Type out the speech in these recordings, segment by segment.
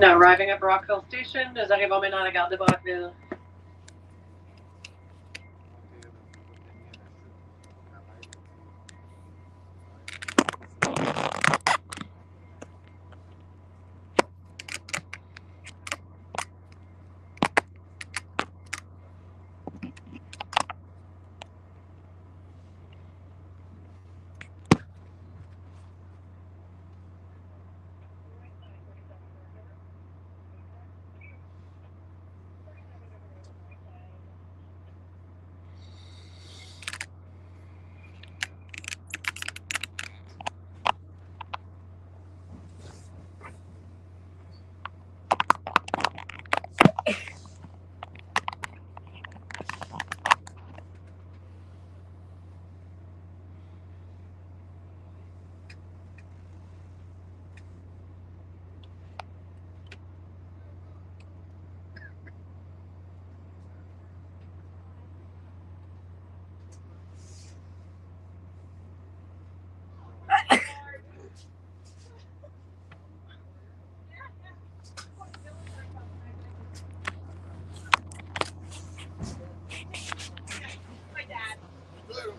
Now arriving at Brockville Station, nous arrivons maintenant à la gare de Brockville.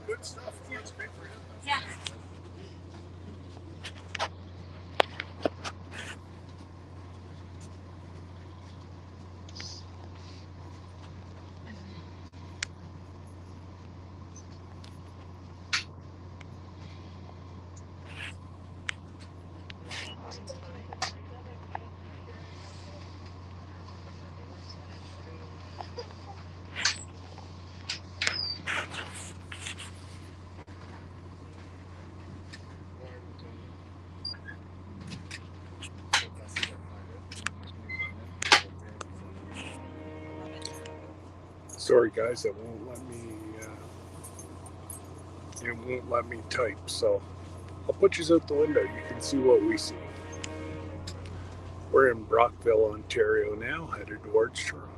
Good stuff. It's great for him. Yeah. Sorry, guys, it won't let me type. So I'll put you out the window. You can see what we see. We're in Brockville, Ontario now, headed towards Toronto.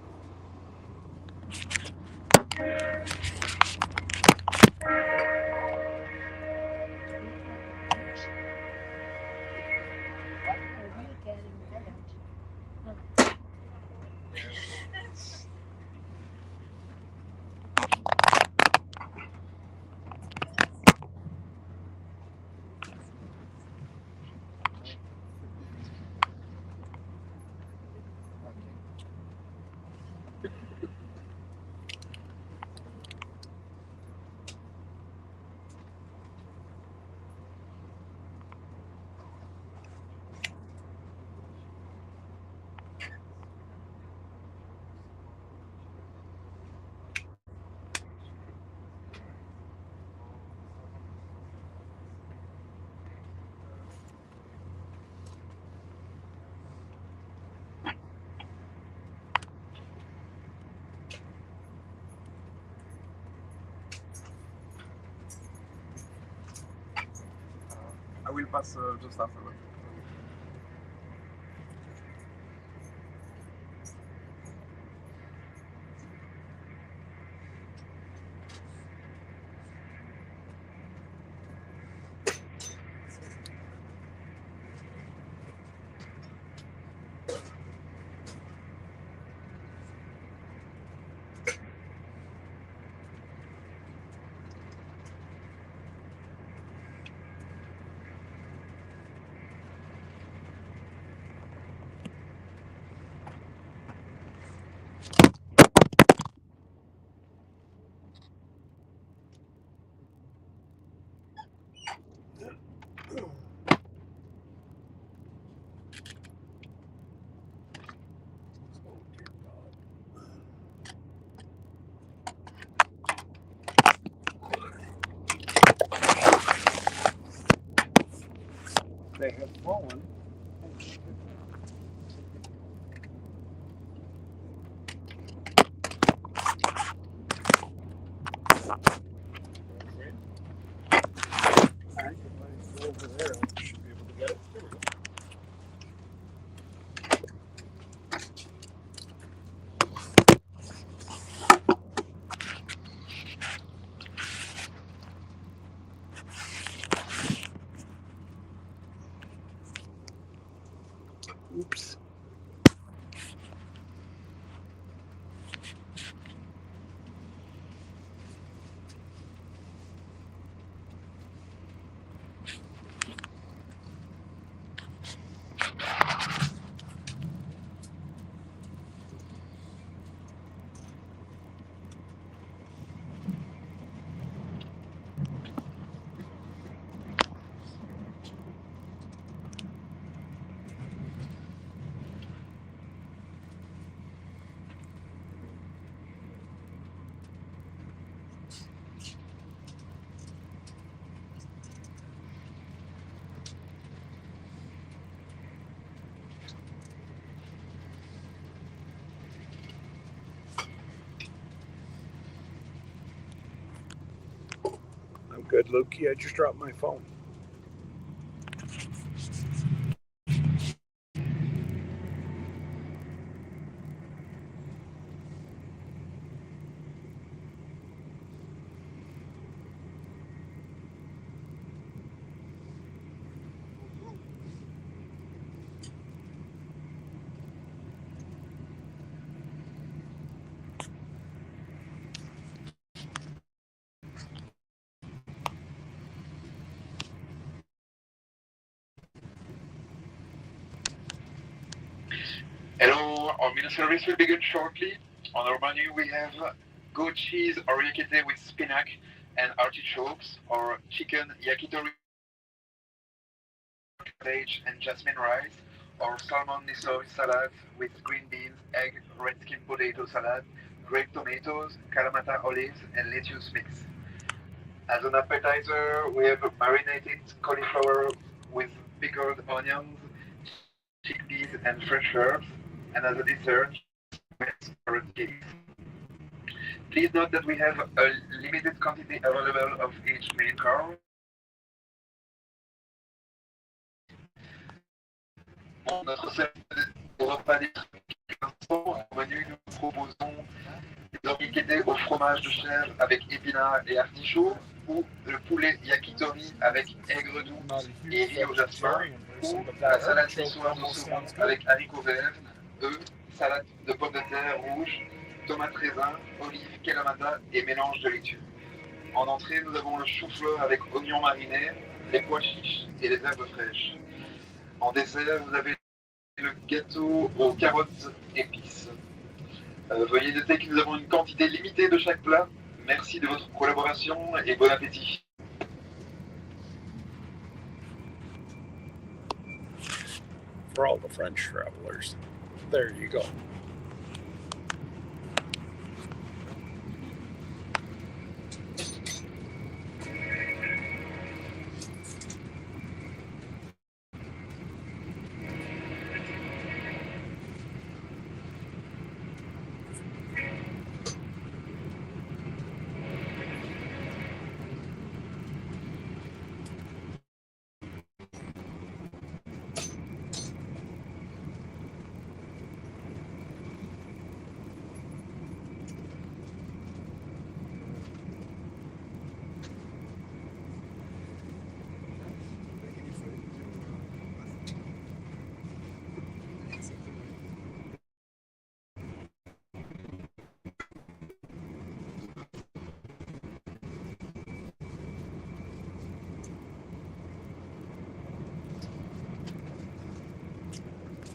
I will pass just afterward. They have fallen. Over there, I should be able to get it. There we go. Oops. I'm good, Lukey. I just dropped my phone. Hello, our meal service will begin shortly. On our menu we have goat cheese oryakete with spinach and artichokes, or chicken yakitori cabbage and jasmine rice, or salmon miso salad with green beans, egg, red skin potato salad, grape tomatoes, kalamata olives, and lettuce mix. As an appetizer, we have marinated cauliflower with pickled onions, chickpeas, and fresh herbs, and as a dessert, carrot cakes. Please note that we have a limited quantity available of each main course. Pour notre service au repas des au menu, nous proposons des oryakete au fromage de chèvre avec épinards et artichauts, ou le poulet yakitori avec aigre doux et riz au jasmin, ou la salade niçoise au saumon avec haricots verts, œufs, salade de pommes de terre rouges, tomates raisins, olives, kalamata et mélange de laitue. En entrée, nous avons le chou-fleur avec oignons marinés, les pois chiches et les herbes fraîches. En dessert, vous avez le gâteau aux carottes épices. Veuillez noter que nous avons une quantité limitée de chaque plat. Merci de votre collaboration et bon appétit. For all the French travelers. There you go.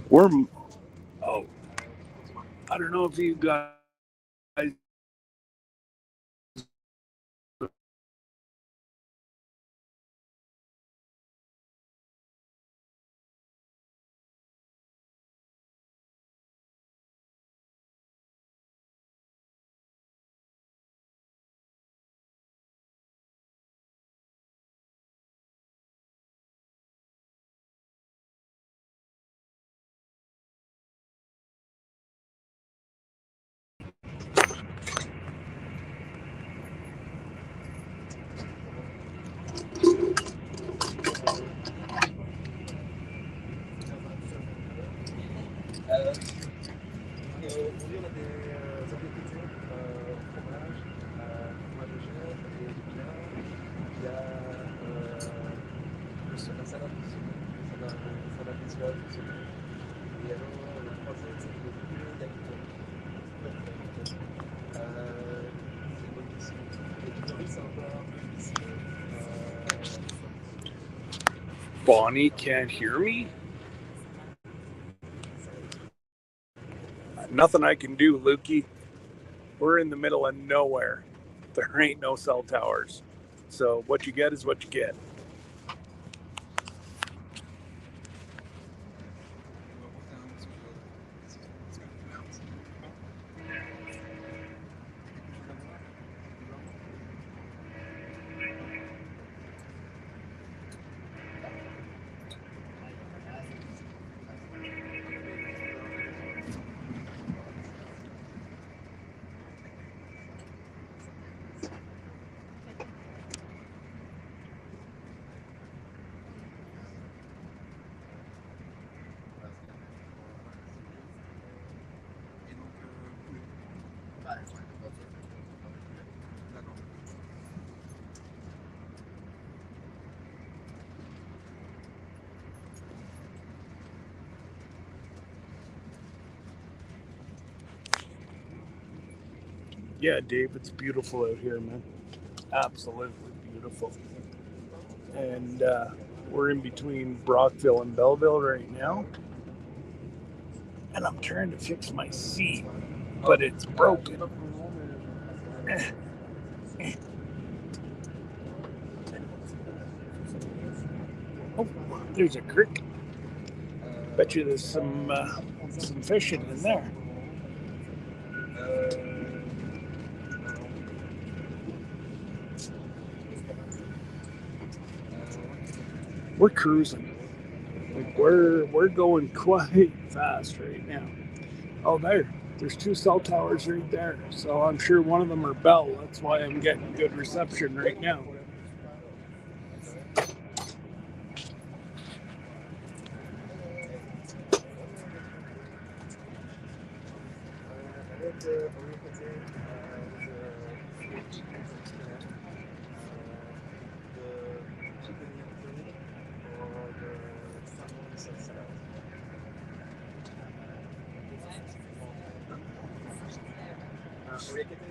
We're, oh, I don't know if you guys Bonnie can't hear me? Nothing I can do, Lukey. We're in the middle of nowhere. There ain't no cell towers. So what you get is what you get. Yeah, Dave, it's beautiful out here, man. Absolutely beautiful. And we're in between Brockville and Belleville right now. And I'm trying to fix my seat, but it's broken. Oh, there's a creek. Bet you there's some fishing in there. We're cruising. Like we're going quite fast right now. Oh, there's 2 cell towers right there. So I'm sure one of them are Bell. That's why I'm getting good reception right now.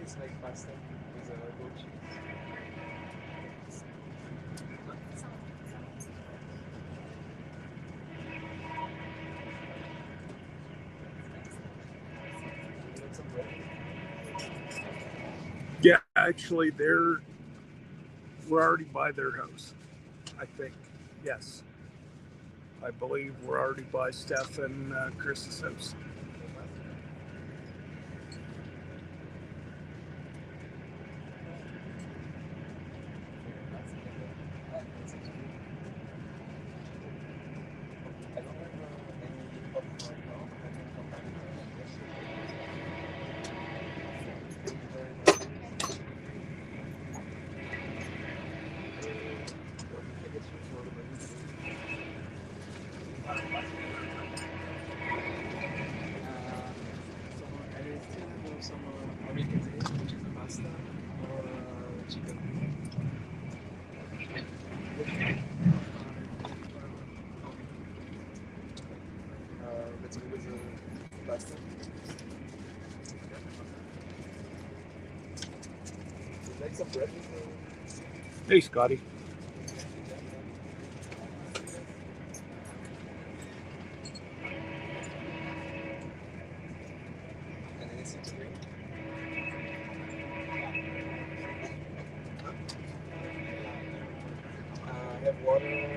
It's like pasta with goat cheese. Yeah, actually, we're already by their house. I think, yes. I believe we're already by Steph and Chris's house. Hey, Scotty. I have water.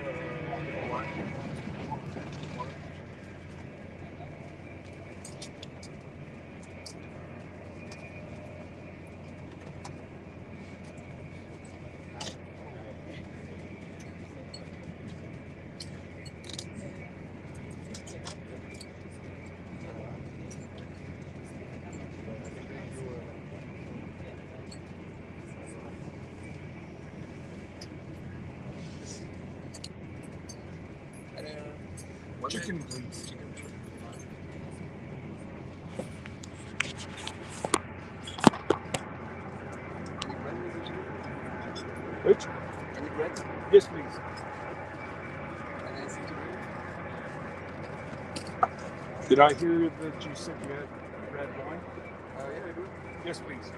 Chicken, please. Which? Any bread? Yes, please. Did I hear that you said you had red wine? Yeah, I do. Yes, please.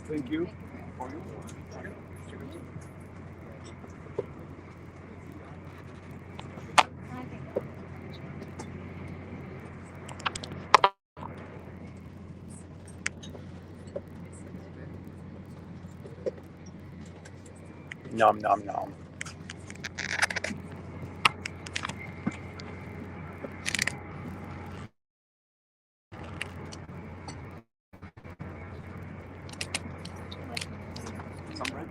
Thank you. Nom nom nom. Some bread?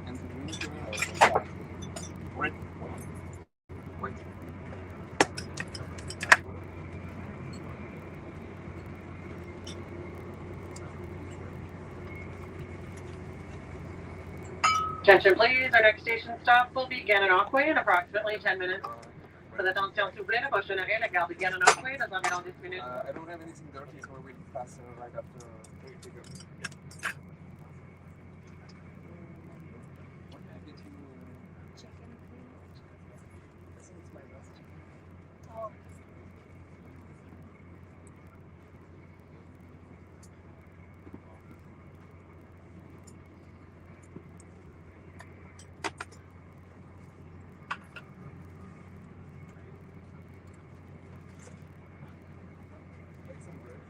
And the drink? Red. Wait. Attention please, our next station stop will be Gananoque in approximately 10 minutes. Pour attention s'il vous plaît, la prochaine arrêt, la gare de Gananoque dans environ 10 minutes. I don't have anything dirty, so I will pass right after we pick up. What did I get you? Chicken food. I think it's my last chicken. Oh. Like some bread,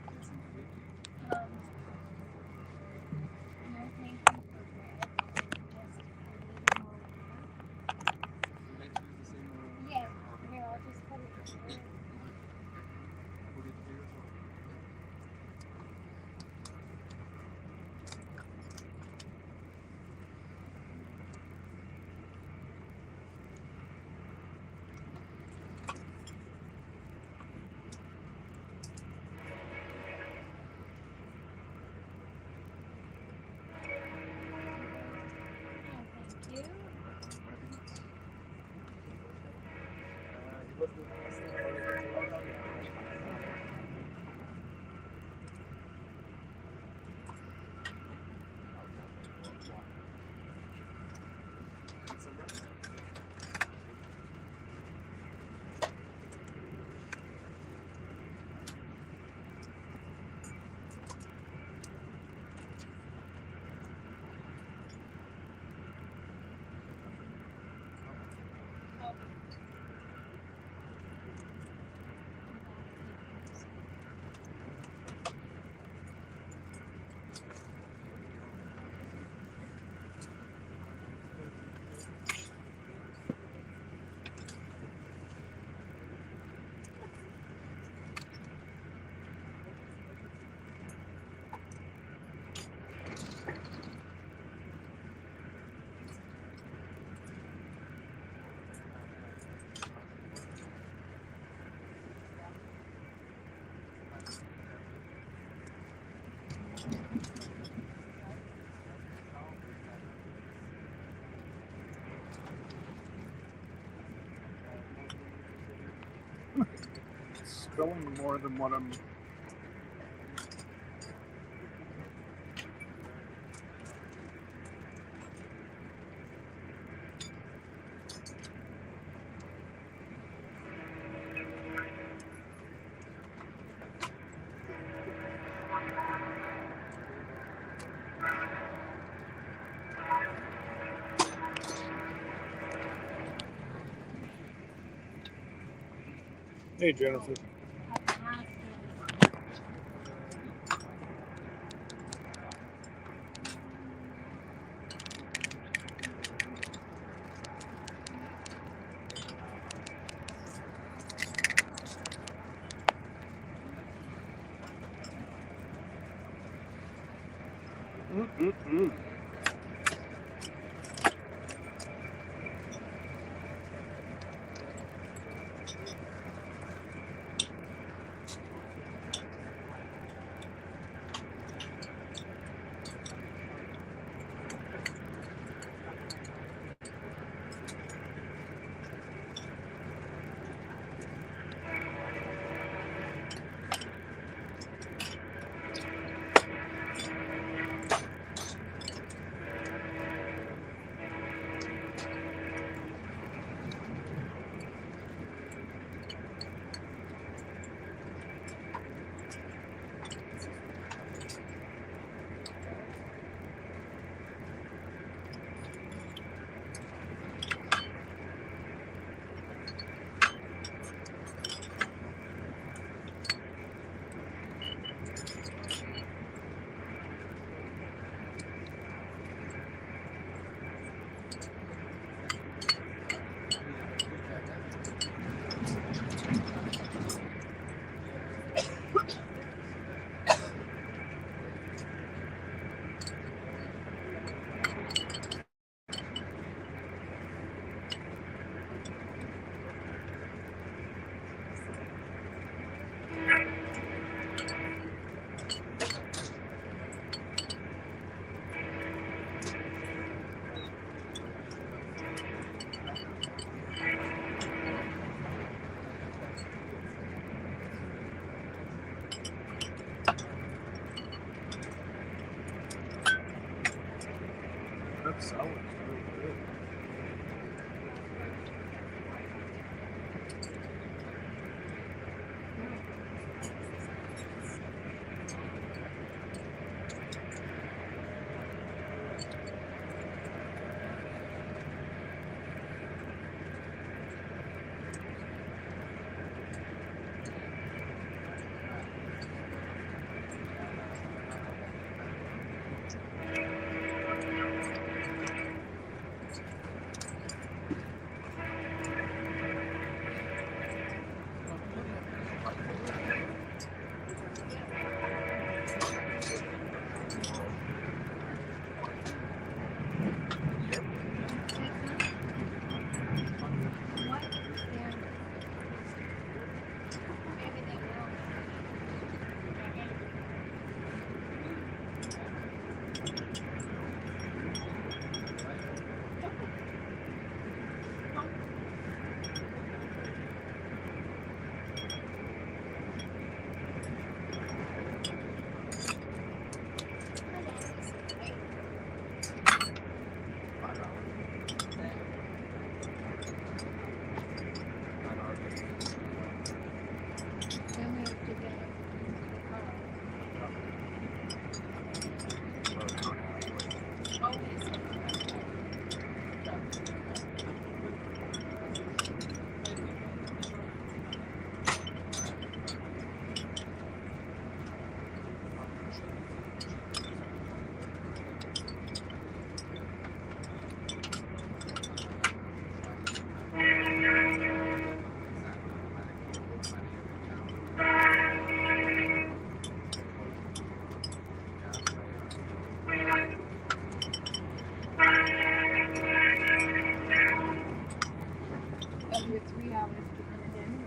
and some cake. No, thank you for bread. Just a little more. Would you like to use the same? Yeah, here, I'll just put it here. Put it here. Oh, thank you. It was the last thing I wanted to some bread? Spilling more than what I'm. Hey, Jennifer. Mm. That sounds really good. Every 3 hours again.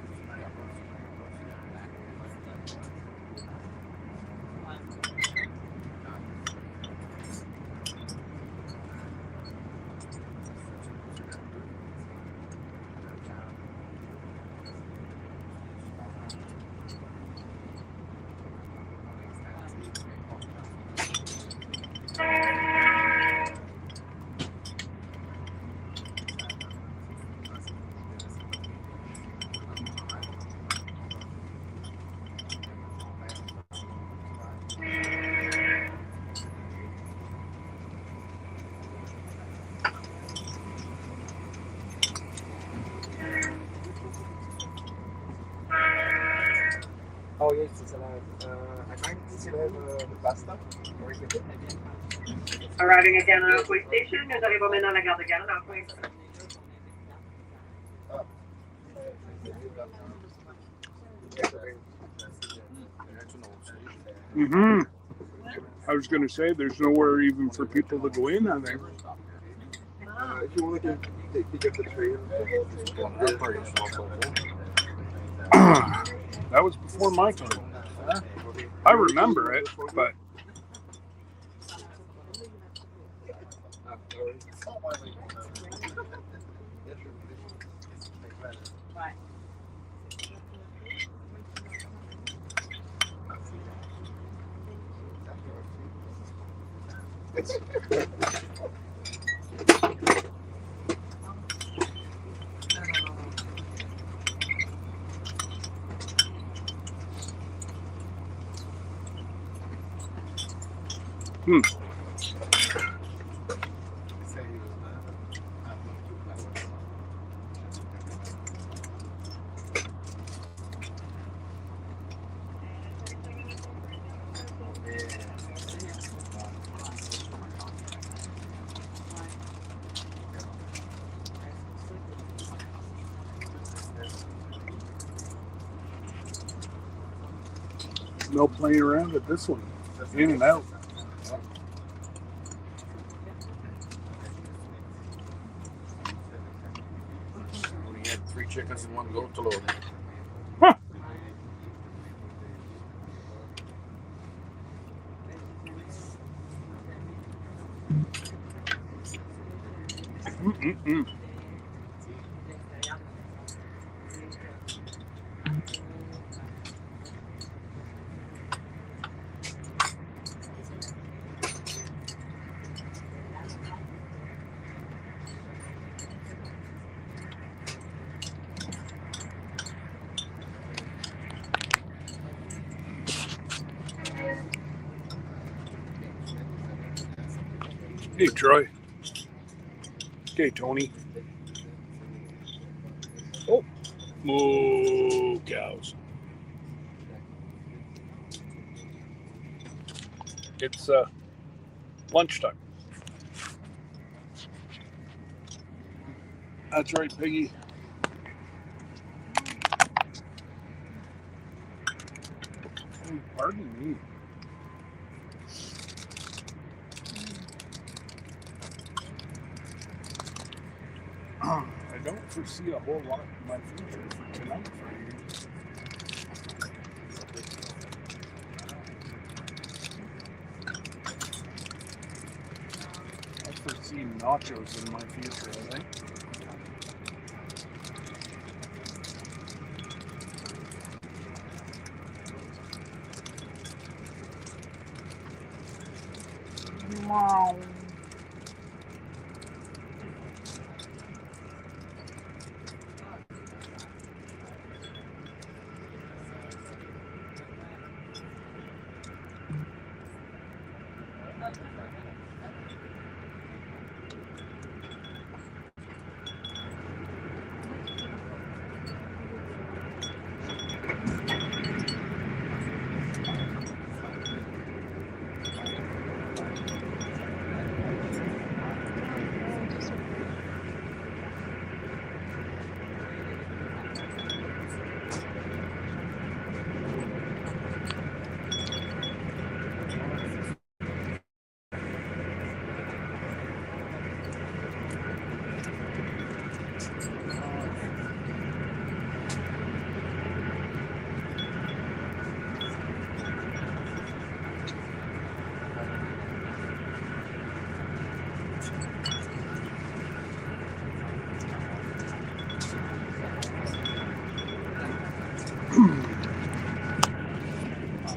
Oh yes, it's alive. I might still have the pasta, or is it? Arriving at Gananoque Station, nous arrivons maintenant à la gare de Gananoque. Mm-hmm. I was going to say, there's nowhere even for people to go in, I think. If you want to pick up the trail, That was before my time. I remember it, but no playing around with this one. In and out. We had 3 chickens and 1 goat to load. Huh. Mm-mm-mm. Hey, Troy. Okay, Tony. Oh, moo cows. It's lunchtime. That's right, Piggy. Oh, pardon me. I don't foresee a whole lot in my future for tonight for you. I foresee nachos in my future, I think. Wow.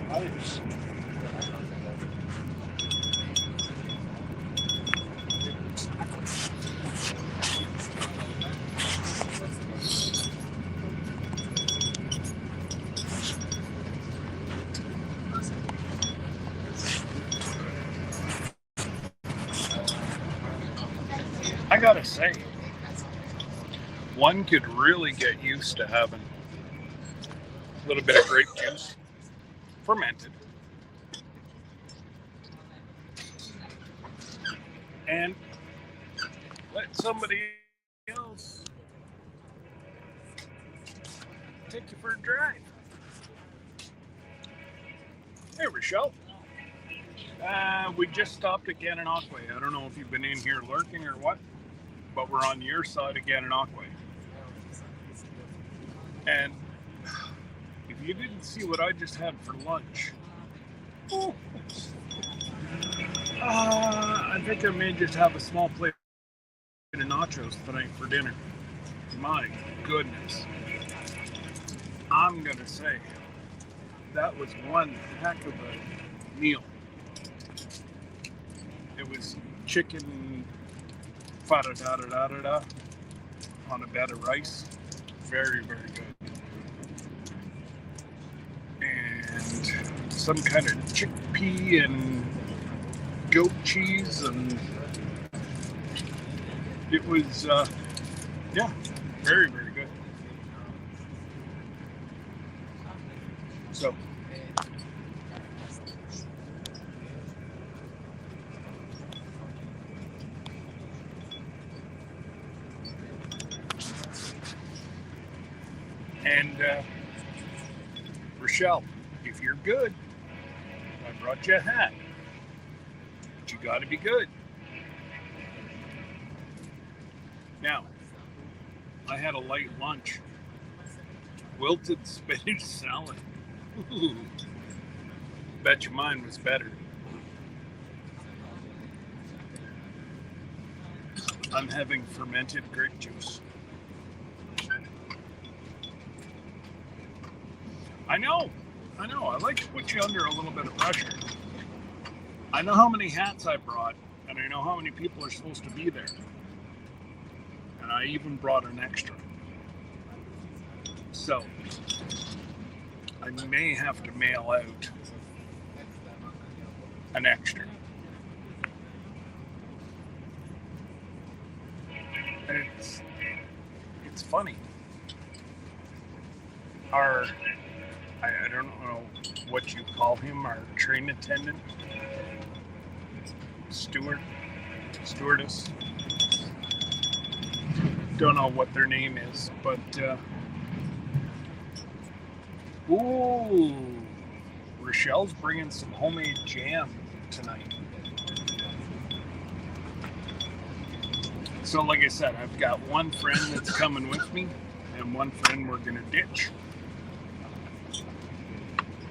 Nice. I gotta say, one could really get used to having a little bit of grape juice, fermented, and let somebody else take you for a drive. Hey, Rochelle. We just stopped at Gananoque. I don't know if you've been in here lurking or what, but we're on your side of Gananoque. And if you didn't see what I just had for lunch, I think I may just have a small plate of nachos tonight for dinner. My goodness. I'm going to say that was one heck of a meal. It was chicken fada-da-da-da-da-da on a bed of rice. Very, very good. And some kind of chickpea and goat cheese, and it was, very, very good. So, and Rochelle, if you're good, I brought you a hat. But you got to be good. Now, I had a light lunch. Wilted spinach salad. Ooh. Bet you mine was better. I'm having fermented grape juice. I know. I like to put you under a little bit of pressure. I know how many hats I brought, and I know how many people are supposed to be there. And I even brought an extra. So, I may have to mail out an extra. And it's funny. Our, I don't know what you call him, our train attendant, stewardess. Don't know what their name is, but Rochelle's bringing some homemade jam tonight. So like I said, I've got one friend that's coming with me and one friend we're gonna ditch.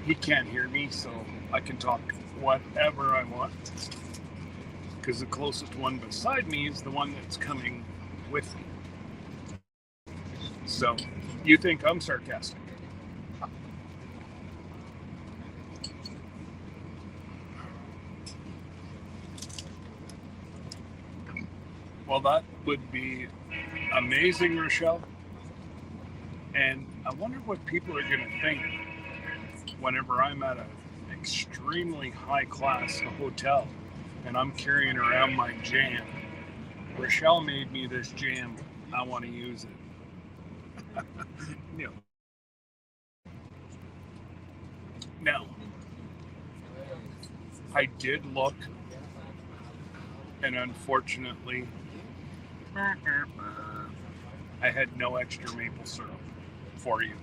He can't hear me, so I can talk whatever I want, because the closest one beside me is the one that's coming with me. So, you think I'm sarcastic? Well, that would be amazing, Rochelle. And I wonder what people are going to think whenever I'm at an extremely high-class hotel and I'm carrying around my jam. Rochelle made me this jam. I want to use it. No. Now, I did look, and unfortunately, I had no extra maple syrup for you.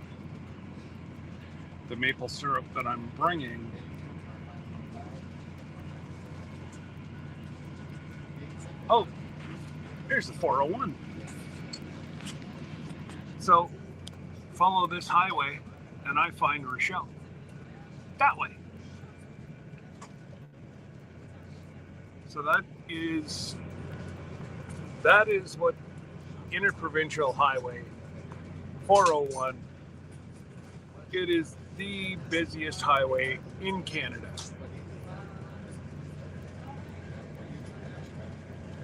The maple syrup that I'm bringing there's the 401. So, follow this highway, and I find Rochelle. That way. So that is what Interprovincial Highway 401. It is the busiest highway in Canada.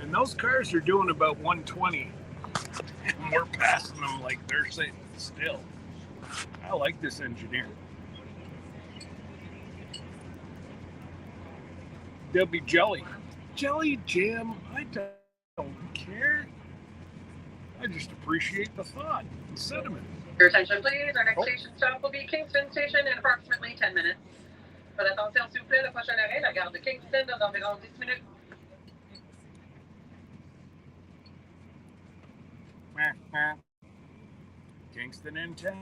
And those cars are doing about 120. And we're passing them like they're sitting still. I like this engineer. They'll be jelly. Jelly, jam, I don't care. I just appreciate the thought and sentiment. Your attention, please. Our next station stop will be Kingston Station in approximately 10 minutes. Votre attention, s'il vous plaît. Le prochain arrêt, la gare de Kingston, dans environ 10 minutes. Kingston in 10.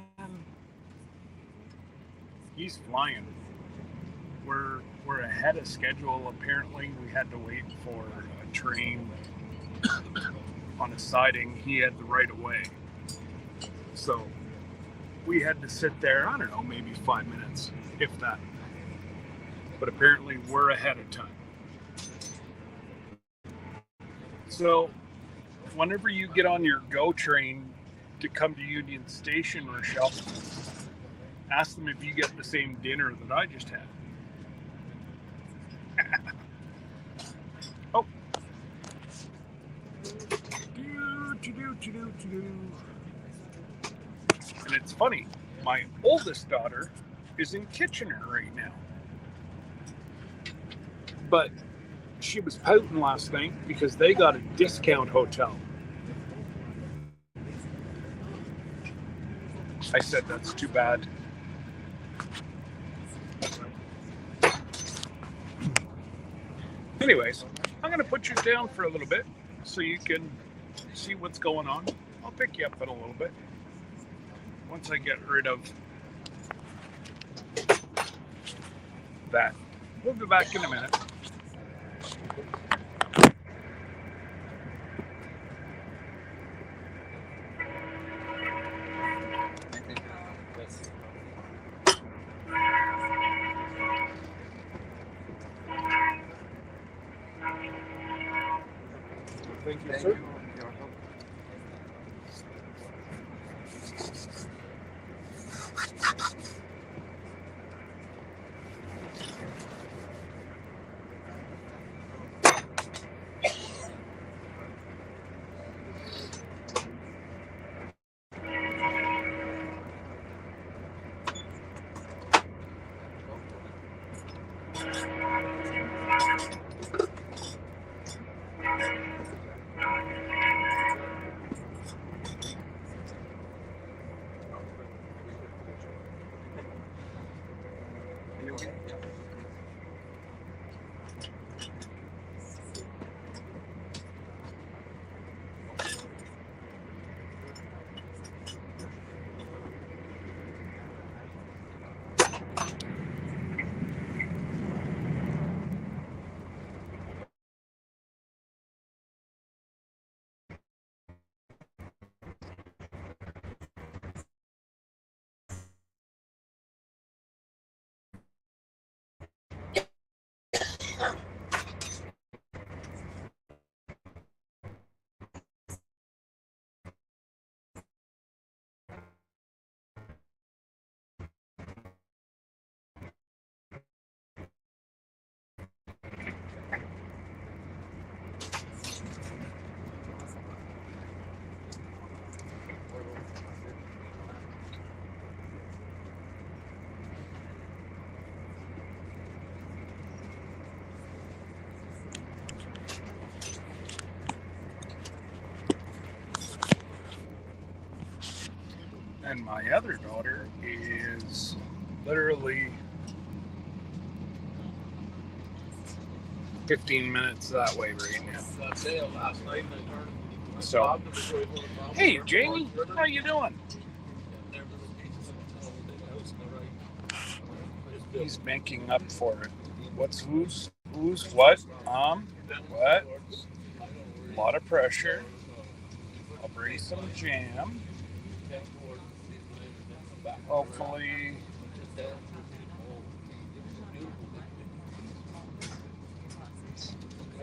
He's flying. we're ahead of schedule. Apparently, we had to wait for a train on a siding. He had the right of way, so we had to sit there. I don't know, maybe 5 minutes, if that. But apparently, we're ahead of time. So, whenever you get on your GO train to come to Union Station, Rochelle, ask them if you get the same dinner that I just had. Oh. And it's funny, my oldest daughter is in Kitchener right now. But she was pouting last night because they got a discount hotel. I said, that's too bad. Anyways, I'm going to put you down for a little bit so you can see what's going on. I'll pick you up in a little bit once I get rid of that. We'll be back in a minute. Thank you, sir. And my other daughter is literally 15 minutes that way right now. So, hey Jamie, how you doing? He's making up for it. Who's what? What? A lot of pressure. I'll bring some jam. Hopefully,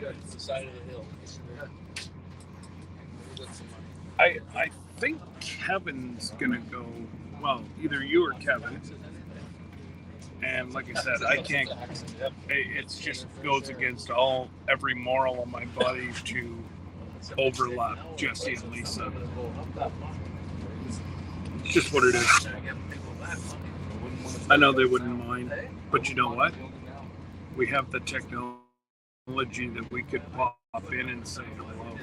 the side of the hill. I think Kevin's gonna go. Well, either you or Kevin. And like I said, I can't. It just goes against every moral of my body to overlap Jesse and Lisa. It's just what it is. I know they wouldn't mind, but you know what? We have the technology that we could pop in and say hello.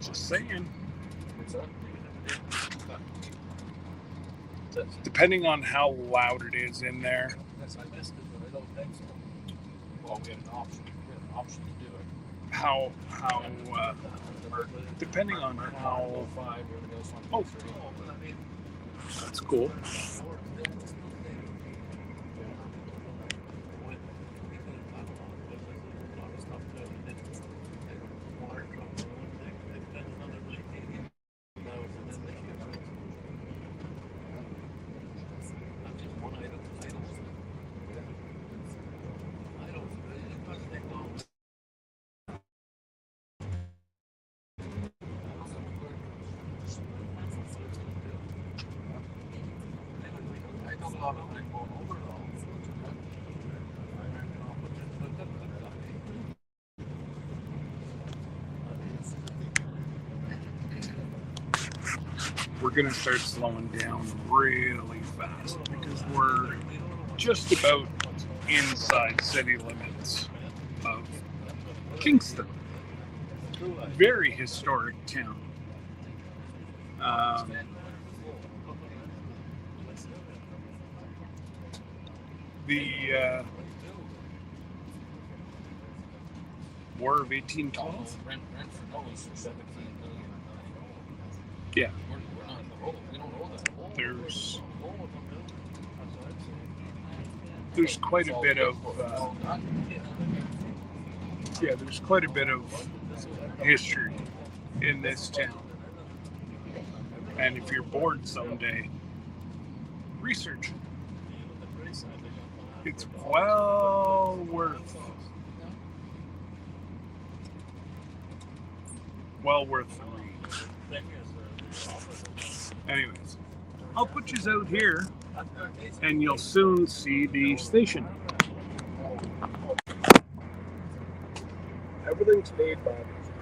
Just saying. Depending on how loud it is in there. Well, we have an option. To do it. How depending on how That's cool. We're going to start slowing down really fast because we're just about inside city limits of Kingston. Very historic town. The War of 1812. Yeah. There's quite a bit of there's quite a bit of history in this town. And if you're bored someday, research it. It's well worth the read. Anyways, I'll put you out here and you'll soon see the station. Everything's paid, Bob.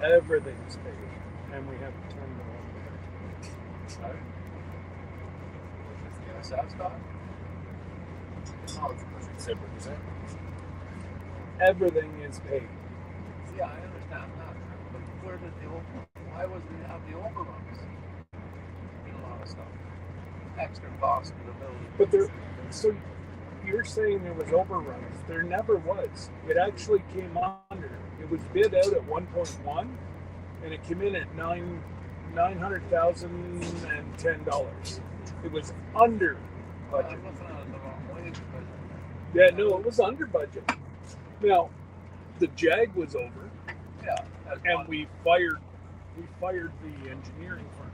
Everything's paid. And we have to turn them on. Everything is paid. Yeah, I understand that. But why was we have the overruns? A lot of stuff. Extra cost for the building. But so you're saying there was overruns. There never was. It actually came under. It was bid out at 1.1 and it came in at $900,010. It was under budget. I'm looking at it the wrong way. Yeah, no, it was under budget. Now, the JAG was over, and we fired the engineering firm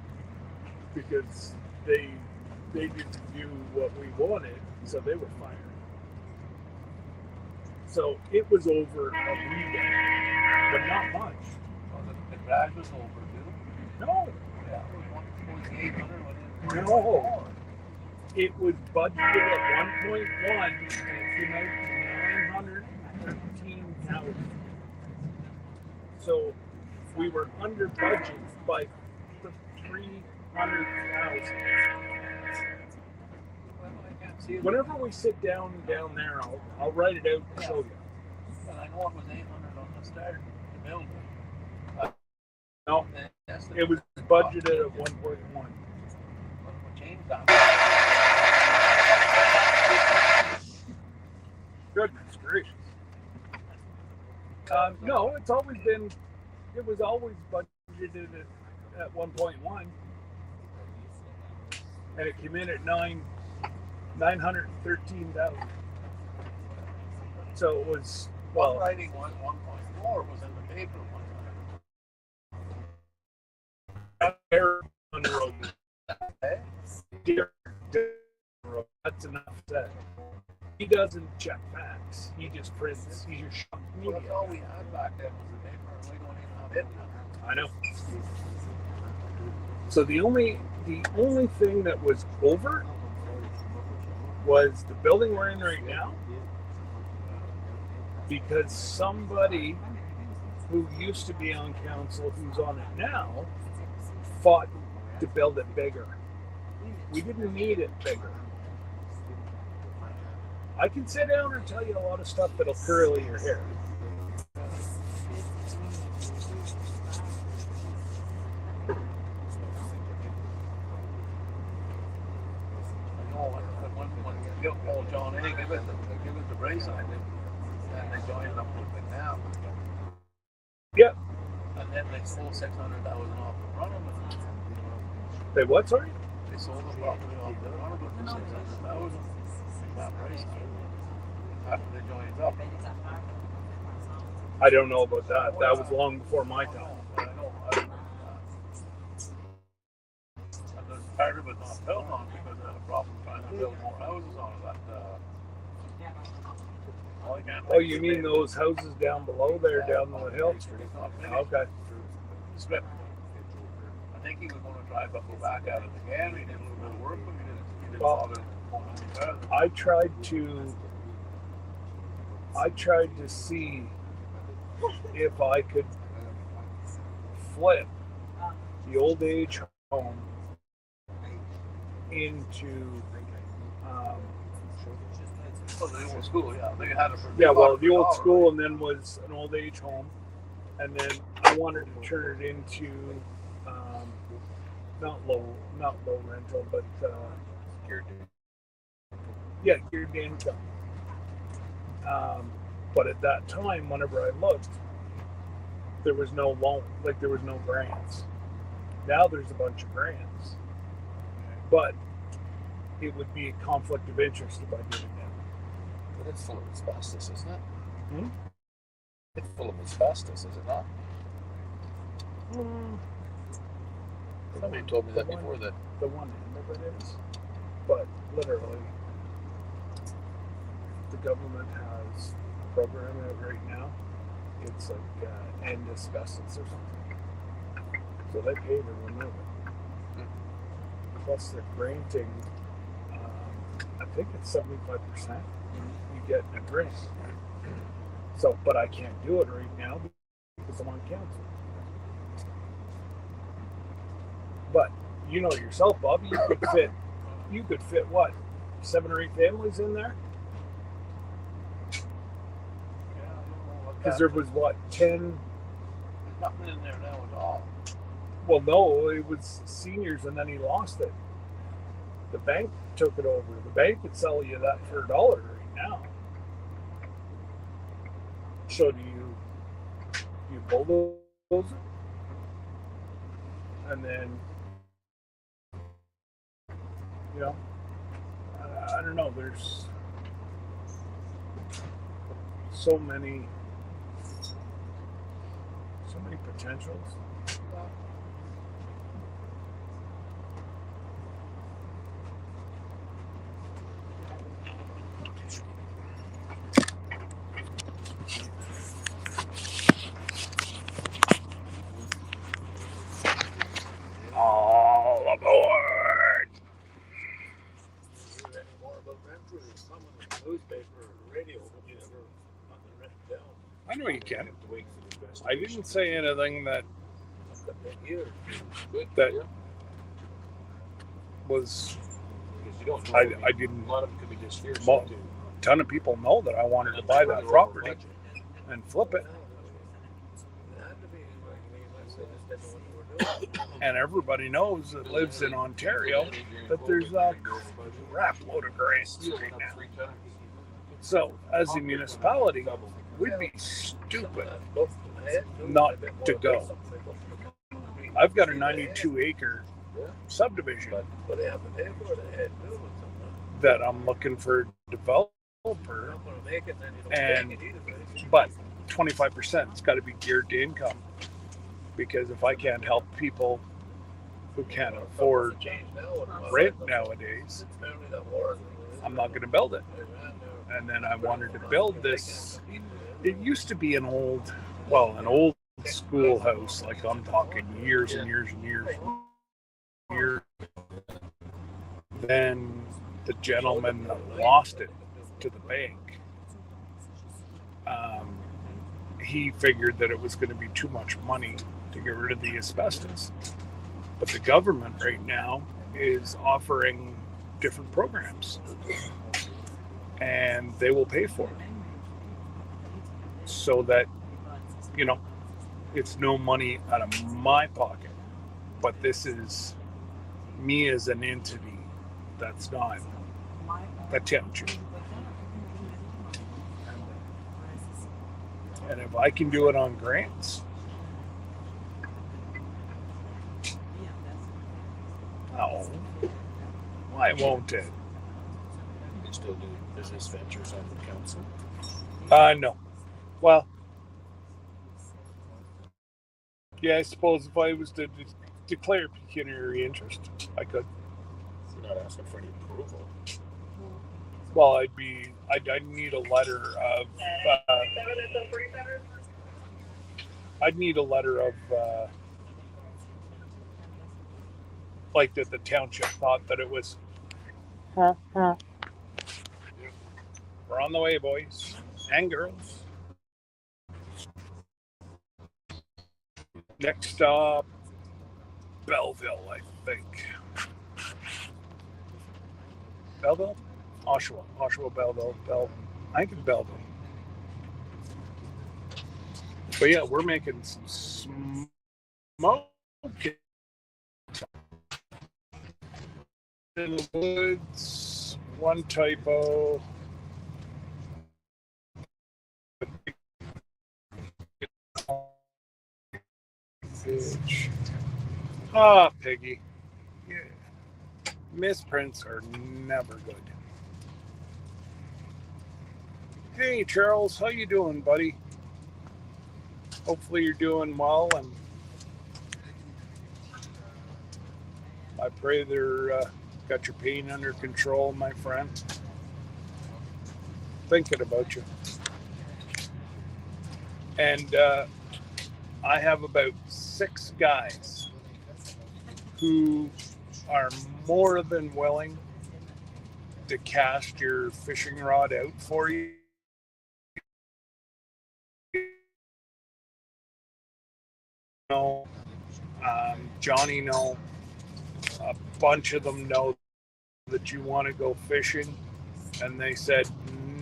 because they didn't do what we wanted, so they were fired. So it was over a wee bit, but not much. So the garage was over too. No, Yeah, it was 800. no. It was budgeted at 1.1, and it came out to 913,000. So we were under budget by 300,000. Well, I can't see it. Whenever we sit down there, I'll write it out and show you. And I know it was 800 on the start, the building. No, it was budgeted at 1.1. When we changed that. Goodness gracious. No, it was always budgeted at 1.1. And it came in at 913,000. So it was, Well, writing 1.4 was in the paper one on the road. time. That's enough said. He doesn't check facts. He just prints. He's your shock Well, media. that's all we had back then was the paper, and we don't even have it now. I know. So the only thing that was over was the building we're in right now, because somebody who used to be on council, who's on it now, fought to build it bigger. We didn't need it bigger. I can sit down and tell you a lot of stuff that'll curl your hair. I know when you call John, hey, give it the brace on it, and they joined up with it now. Yep. And then they stole 600,000 off the front of it. They what, sorry? They sold the property off to one of them for 600,000. That price. After they joined up. I don't know about that. That was long before my time. I know. And there's part of it not built on because they had a problem trying to build more houses on that. Well, I can't Oh, think you of mean the those houses down below there, down the hill? It's not finished. Okay. Split. I think he was going to try to go back at it again. He did a little bit of work, but he didn't Well, bother going any further. I tried to see if I could flip the old age home into Oh, the old school, yeah. They had it for the old $2. school, and then was an old age home, and then I wanted to turn it into not low rental, but geared income. But at that time, whenever I looked, there was no loan, like there was no grants. Now there's a bunch of grants, but it would be a conflict of interest if I did it now. But it's full of asbestos, isn't it? Hmm? It's full of asbestos, is it not? Somebody told me that before that. The one end of it is, but literally, the government has a program out right now. It's like end asbestos or something. So they pay to remove it. Plus, they're granting, I think it's 75%. You get a grant. So, but I can't do it right now because I'm on council. But you know yourself, Bobby, you could fit what, 7 or 8 families in there? Because there was what, 10? There's nothing in there now at all. Well, no, it was seniors, and then he lost it. The bank took it over. The bank could sell you that for $1 right now. So do you bulldoze it? And then, you know, I don't know, there's so many potentials. All aboard! Any more about renters? Some in the newspaper or the radio, but you never nothing written down. I know you can. Have to wait for the investigation. I didn't say anything that That's the big year. Good. That- yeah. was. Because you don't know. I didn't. A lot of it could be just fear. Mo- ton of people know that I wanted to buy that property and flip it, and everybody knows that lives in Ontario that there's a crap load of grants right now. So, as a municipality, we'd be stupid not to go. I've got a 92-acre subdivision that I'm looking for a developer, but 25% it's got to be geared to income, because if I can't help people who can't afford rent nowadays, I'm not going to build it. And then I wanted to build this. It used to be an old schoolhouse, like I'm talking years and years and years. Then the gentleman that lost it to the bank, he figured that it was going to be too much money to get rid of the asbestos. But the government right now is offering different programs, and they will pay for it, so that, you know, it's no money out of my pocket, but this is me as an entity that's not attention. And if I can do it on grants, Oh, why won't it? You can still do business ventures on the council. No. Well, yeah, I suppose if I was to declare pecuniary interest, I could. You're not asking for any approval. Well, I'd need a letter of. I'd need a letter of. Like that the township thought that it was. We're on the way, boys and girls. Next stop, Belleville, I think. Belleville? Oshawa, Belleville, I think it's Belleville. But yeah, we're making some smoke in the woods. One typo. Ah, Piggy. Yeah. Misprints are never good. Hey, Charles, how you doing, buddy? Hopefully you're doing well, and I pray they're got your pain under control, my friend. Thinking about you. And I have about 6 guys who are more than willing to cast your fishing rod out for you. Johnny know, a bunch of them know that you want to go fishing, and they said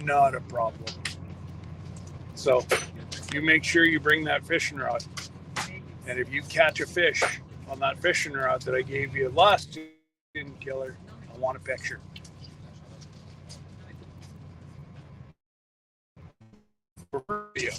not a problem. So you make sure you bring that fishing rod, and if you catch a fish on that fishing rod that I gave you last in Killer, I want a picture. For video.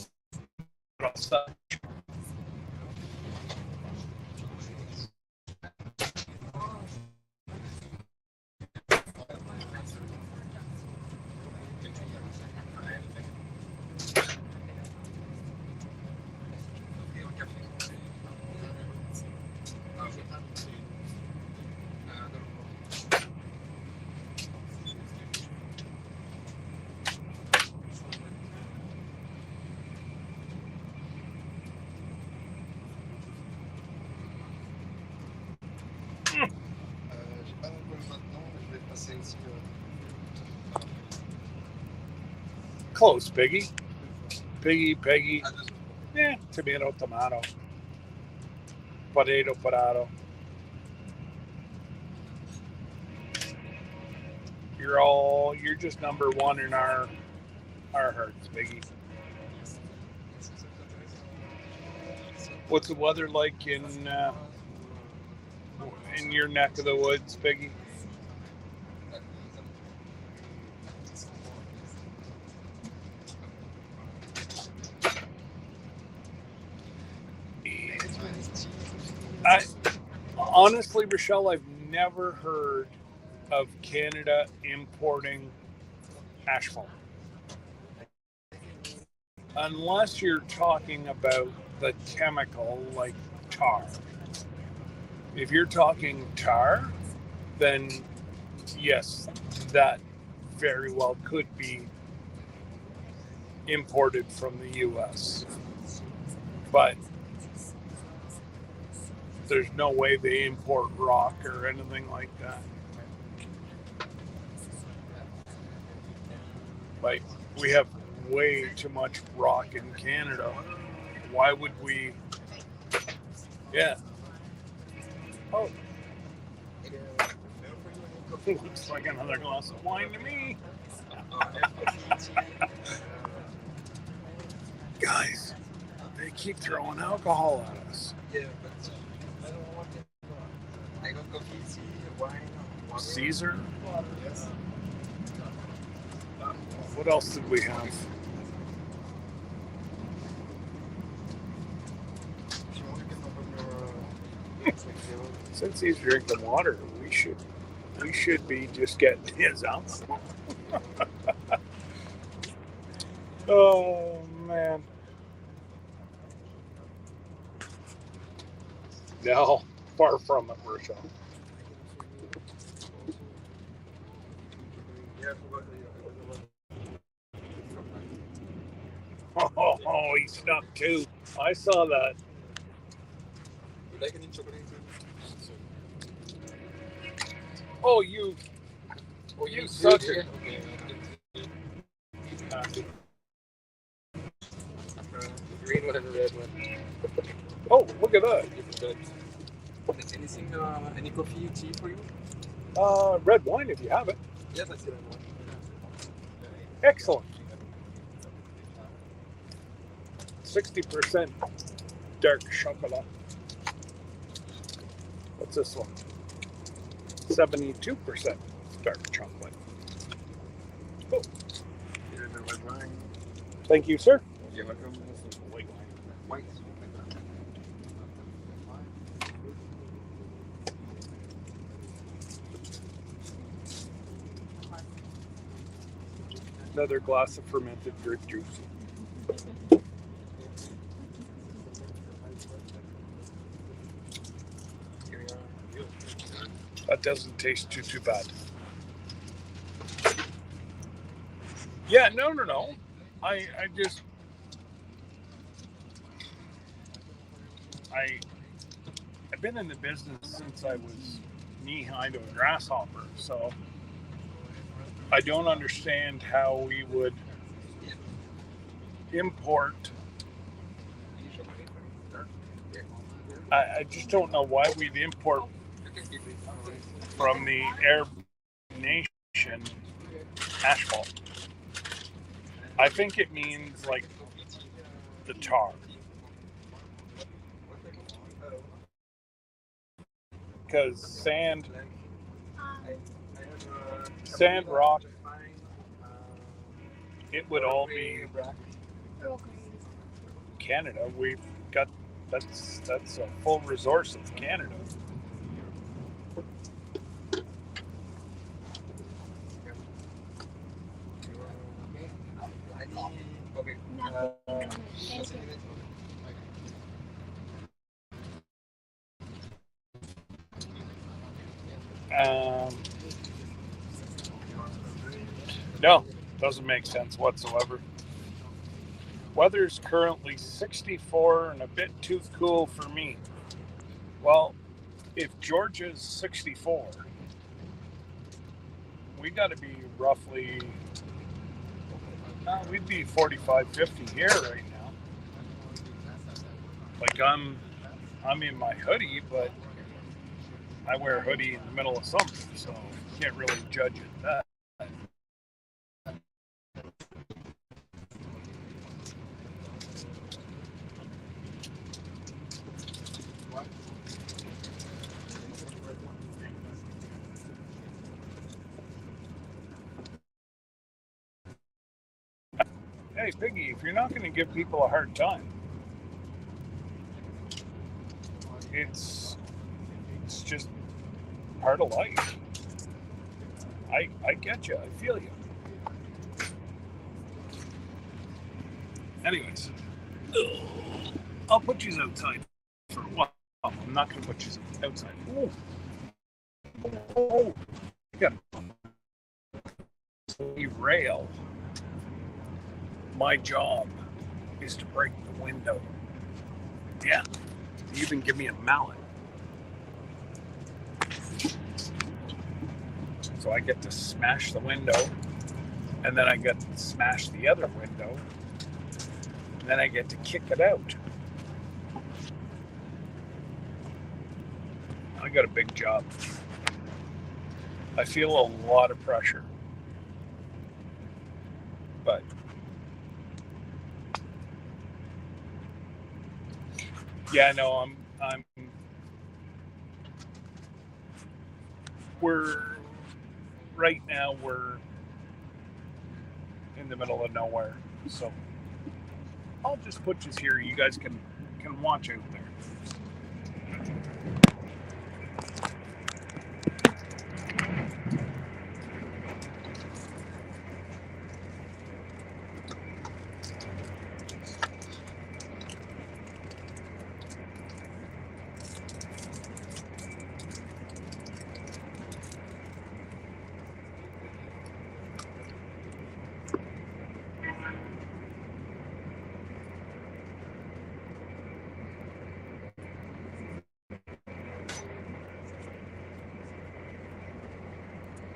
Close, Piggy. Piggy. Yeah, tomato. Potato. You're just number one in our hearts, Piggy. What's the weather like in your neck of the woods, Piggy? Honestly, Rochelle, I've never heard of Canada importing asphalt. Unless you're talking about the chemical like tar. If you're talking tar, then yes, that very well could be imported from the US. But there's no way they import rock or anything like that. Like, we have way too much rock in Canada. Why would we? Yeah. Oh. Looks like another glass of wine to me. Guys, they keep throwing alcohol at us. Yeah, but I don't want it. I got coffee, tea, wine, water. Caesar? Yes. What else did we have? Since he's drinking water, we should be just getting his out. Oh man. No, far from it, Rochelle. Oh, he snuck too. I saw that. You like any chocolate? Oh, you You sucker. The green one and the red one. Oh, look at that. Different types. Anything, any coffee, tea for you? Red wine if you have it. Yes, I see that one. Excellent. 60% dark chocolate. What's this one? 72% dark chocolate. Oh. Here's the red wine. Thank you, sir. You're welcome. This is white wine. White. Another glass of fermented grape juice. That doesn't taste too bad. Yeah, no. I've been in the business since I was knee-high to a grasshopper, so I don't understand how we would import. I just don't know why we'd import from the Arab nation asphalt. I think it means like the tar. Because sand, rock, it would all be Canada. We've got that's a full resource of Canada. No, doesn't make sense whatsoever. Weather's currently 64 and a bit too cool for me. Well, if Georgia's 64, we got to be roughly, we'd be 45, 50 here right now. Like I'm in my hoodie, but I wear a hoodie in the middle of summer, so can't really judge it that. Hey, Piggy, if you're not going to give people a hard time, it's just part of life. I get you. I feel you. Anyways, I'll put you outside for a while. I'm not going to put you outside. Oh, you got to derail. My job is to break the window. Yeah, you even give me a mallet. So I get to smash the window, and then I get to smash the other window, and then I get to kick it out. I got a big job. I feel a lot of pressure. But yeah, no, right now we're in the middle of nowhere, so I'll just put you here. You guys can watch out there.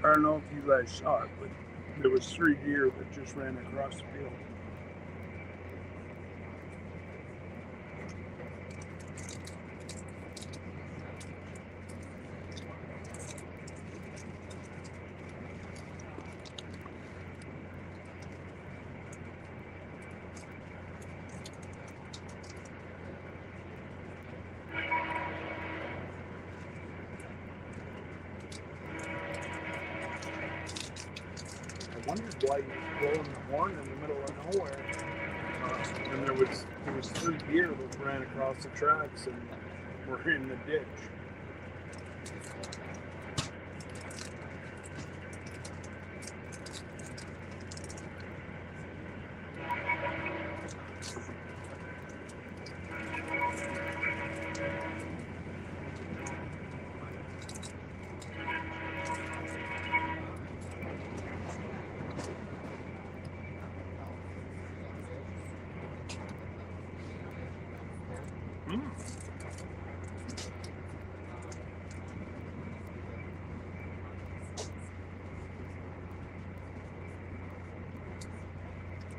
I don't know if you guys saw it, but there was 3 deer that just ran across the field. I wondered why he was blowing the horn in the middle of nowhere. And there was 3 deer that ran across the tracks and were in the ditch.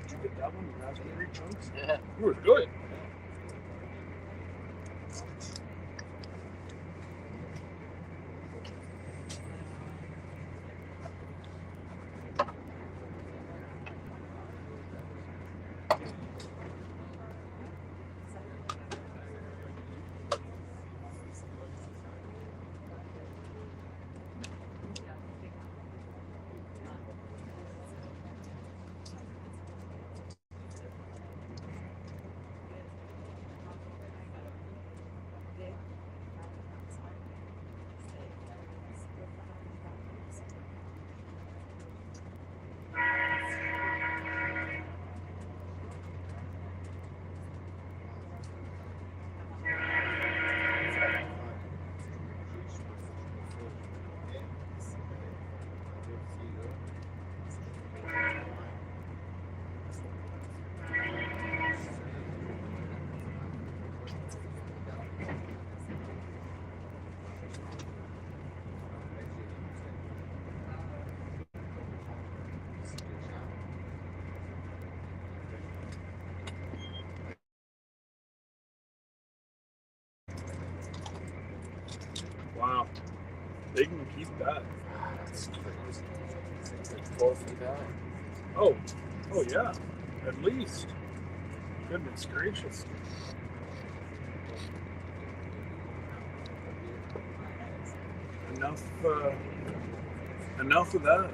Did you get that one, the raspberry chunks? Yeah. It was good. Wow. They can keep that. That's crazy. It's like 12 feet high. Oh yeah. At least. Goodness gracious. Enough of that.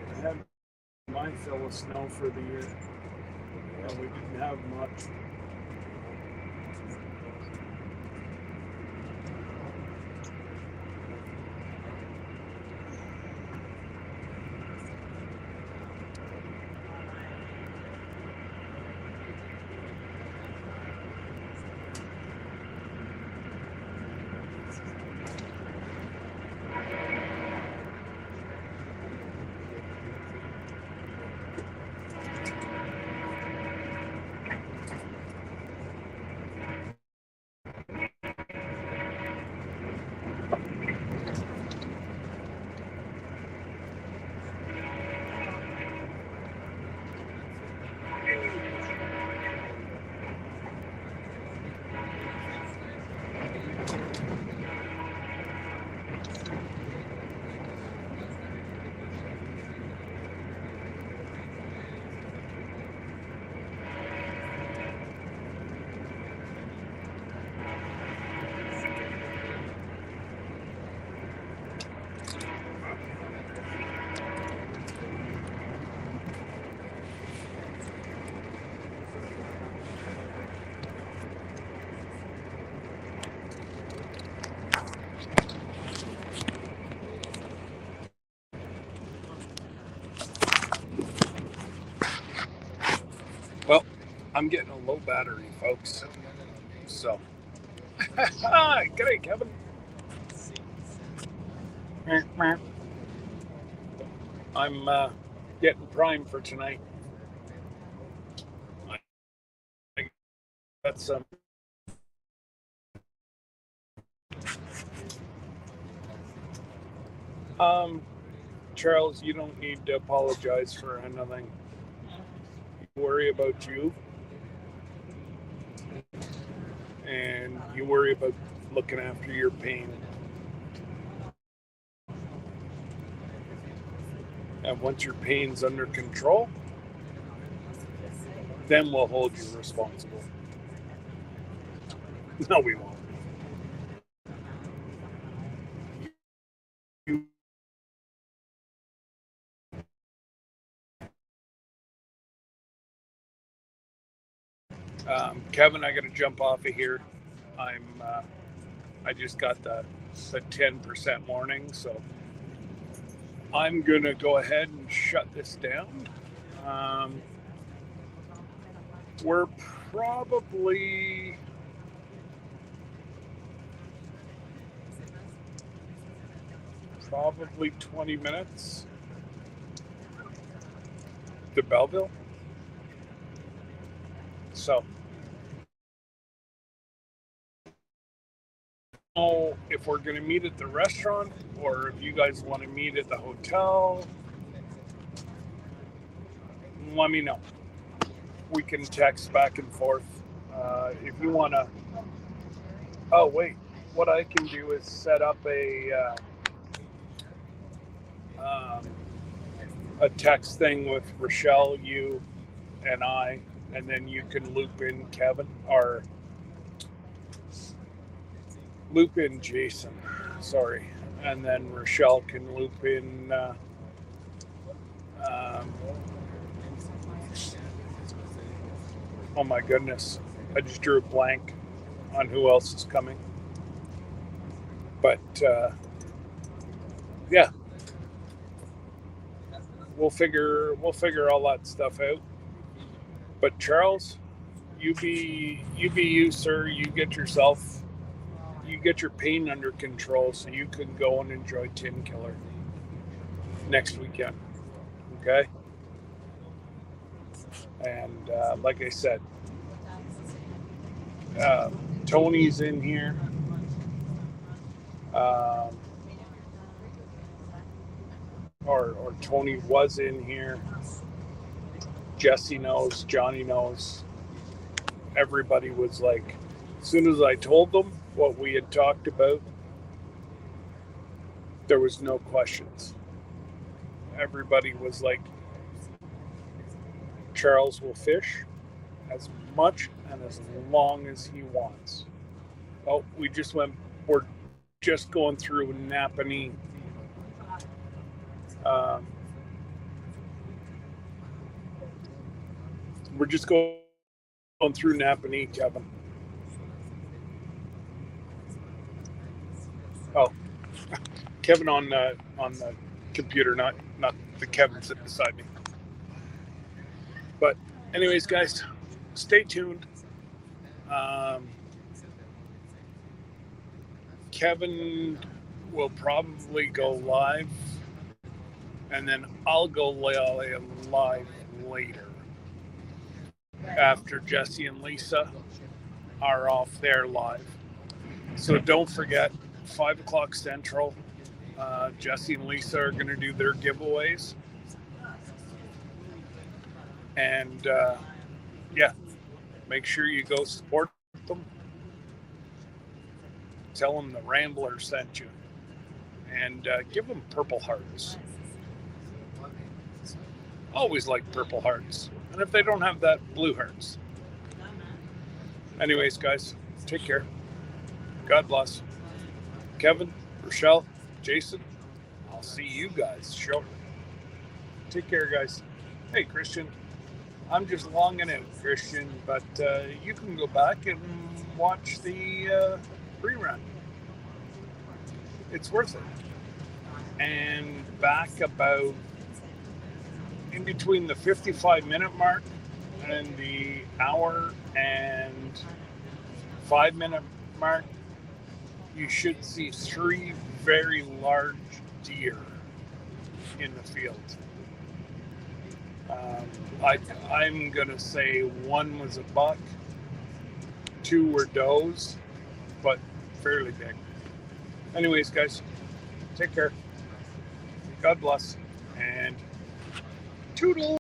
I had my fill of snow for the year. And we didn't have much. Well, I'm getting a low battery, folks. So, g'day, Kevin. I'm getting primed for tonight. got some Charles, you don't need to apologize for anything. You worry about you, and you worry about looking after your pain. And once your pain's under control, then we'll hold you responsible. No, we won't. Kevin, I got to jump off of here. I just got the 10% warning, so I'm gonna go ahead and shut this down. We're probably probably 20 minutes to Belleville. So, I don't know if we're going to meet at the restaurant or if you guys want to meet at the hotel. Let me know. We can text back and forth. If you want to. Oh, wait. What I can do is set up a text thing with Rochelle, you, and I, and then you can loop in Kevin or loop in Jason. Sorry, and then Rochelle can loop in. Oh my goodness, I just drew a blank on who else is coming. But yeah, we'll figure all that stuff out. But Charles, you be you, sir. You get your pain under control so you can go and enjoy Tin Killer next weekend. Okay? And like I said, Tony's in here. Or Tony was in here. Jesse knows, Johnny knows. Everybody was like, as soon as I told them what we had talked about, there was no questions. Everybody was like, Charles will fish as much and as long as he wants. Oh, we're just going through Napanee. We're just going through Napanee, Kevin. Oh, Kevin on the computer, not the Kevin sitting beside me. But anyways, guys, stay tuned. Kevin will probably go live, and then I'll go live later after Jesse and Lisa are off their live. So don't forget, 5 o'clock Central, Jesse and Lisa are going to do their giveaways. And yeah, make sure you go support them. Tell them the Rambler sent you. And give them purple hearts. Always like purple hearts. And if they don't have that, blue hearts. Anyways, guys, take care. God bless. Kevin, Rochelle, Jason, I'll see you guys shortly. Take care, guys. Hey, Christian. I'm just longing out, Christian, but you can go back and watch the rerun. It's worth it. And back about in between the 55-minute mark and the hour and 5-minute mark, you should see 3 very large deer in the field. I'm going to say one was a buck, 2 were does, but fairly big. Anyways, guys, take care. God bless, and toodle.